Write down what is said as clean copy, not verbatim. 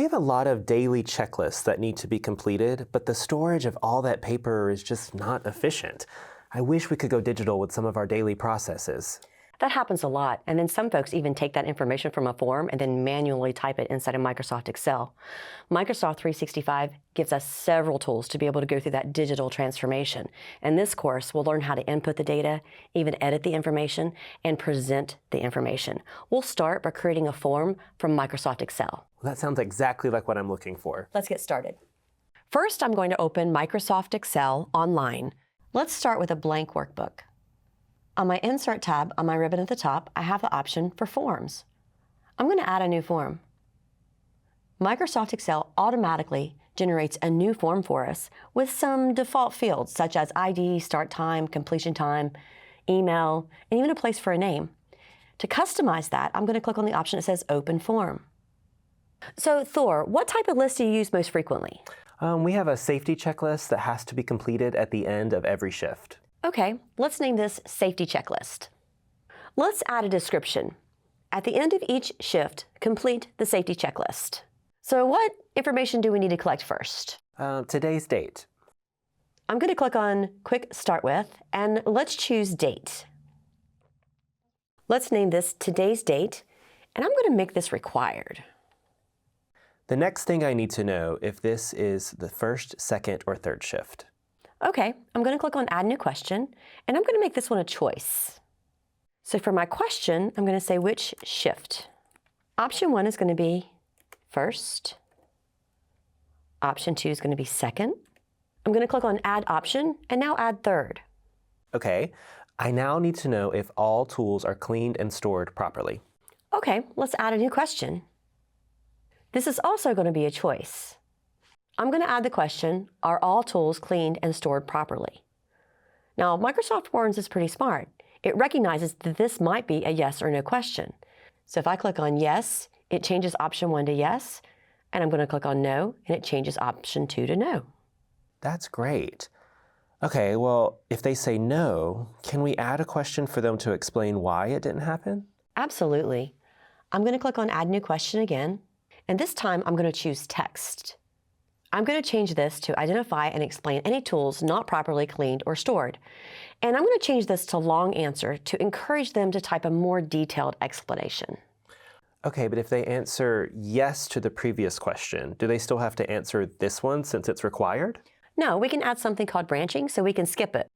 We have a lot of daily checklists that need to be completed, but the storage of all that paper is just not efficient. I wish we could go digital with some of our daily processes. That happens a lot, and then some folks even take that information from a form and then manually type it inside of Microsoft Excel. Microsoft 365 gives us several tools to be able to go through that digital transformation. In this course, we'll learn how to input the data, even edit the information, and present the information. We'll start by creating a form from Microsoft Excel. Well, that sounds exactly like what I'm looking for. Let's get started. First, I'm going to open Microsoft Excel online. Let's start with a blank workbook. On my Insert tab on my ribbon at the top, I have the option for Forms. I'm going to add a new form. Microsoft Excel automatically generates a new form for us with some default fields such as ID, start time, completion time, email, and even a place for a name. To customize that, I'm going to click on the option that says Open Form. So Thor, what type of list do you use most frequently? We have a safety checklist that has to be completed at the end of every shift. Okay, let's name this Safety Checklist. Let's add a description. At the end of each shift, complete the safety checklist. So what information do we need to collect first? Today's date. I'm going to click on Quick Start With, and let's choose Date. Let's name this Today's Date, and I'm going to make this required. The next thing I need to know if this is the first, second, or third shift. Okay, I'm going to click on Add New Question, and I'm going to make this one a choice. So for my question, I'm going to say which shift. Option 1 is going to be first. Option 2 is going to be second. I'm going to click on Add Option, and now add third. Okay, I now need to know if all tools are cleaned and stored properly. Okay, let's add a new question. This is also going to be a choice. I'm going to add the question, are all tools cleaned and stored properly? Now, Microsoft Forms is pretty smart. It recognizes that this might be a yes or no question. So if I click on yes, it changes option 1 to yes, and I'm going to click on no, and it changes option 2 to no. That's great. Okay, well, if they say no, can we add a question for them to explain why it didn't happen? Absolutely. I'm going to click on Add New Question again, and this time I'm going to choose Text. I'm going to change this to identify and explain any tools not properly cleaned or stored. And I'm going to change this to long answer to encourage them to type a more detailed explanation. Okay, but if they answer yes to the previous question, do they still have to answer this one since it's required? No, we can add something called branching so we can skip it.